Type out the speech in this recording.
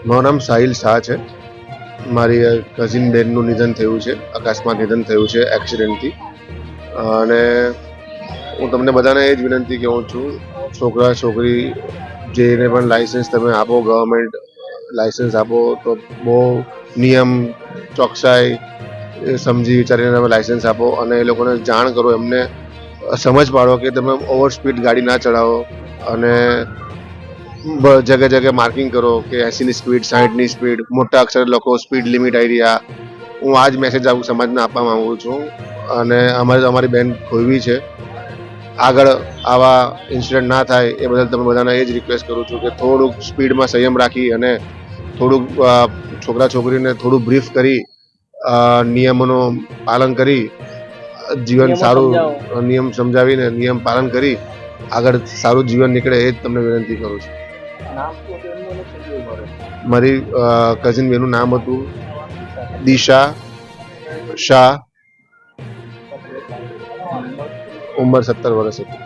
મારું નામ સાહિલ શાહ છે. મારી કઝિન બેનનું નિધન થયું છે, અકસ્માત નિધન થયું છે એક્સિડન્ટથી. અને હું તમને બધાને એ જ વિનંતી કહું છું, છોકરા છોકરી જેને પણ લાઇસન્સ તમે આપો, ગવર્મેન્ટ લાઇસન્સ આપો તો બહુ નિયમ ચોકસાઈ સમજી વિચારીને તમે લાઇસન્સ આપો અને એ લોકોને જાણ કરો, એમને સમજ પાડો કે તમે ઓવર સ્પીડ ગાડી ના ચલાવો. અને જગ્યા જગ્યાએ માર્કિંગ કરો કે 80ની સ્પીડ, 60ની સ્પીડ, મોટા અક્ષર લખો સ્પીડ લિમિટ આવી રહ્યા. હું આ જ મેસેજ આવું સમાજને આપવા માંગુ છું. અને અમારી બેન ખોઈવી છે, આગળ આવા ઇન્સિડન્ટ ના થાય એ બદલ તમે બધાને એ જ રિક્વેસ્ટ કરું છું કે થોડુંક સ્પીડમાં સંયમ રાખી અને થોડુંક છોકરા છોકરીને થોડું બ્રીફ કરી, નિયમોનું પાલન કરી, જીવન સારું નિયમ સમજાવીને નિયમ પાલન કરી આગળ સારું જીવન નીકળે એ જ તમને વિનંતી કરું છું. મારી કઝિન બેનનું નામ હતું દિશા શાહ, ઉંમર 17 વર્ષ હતી.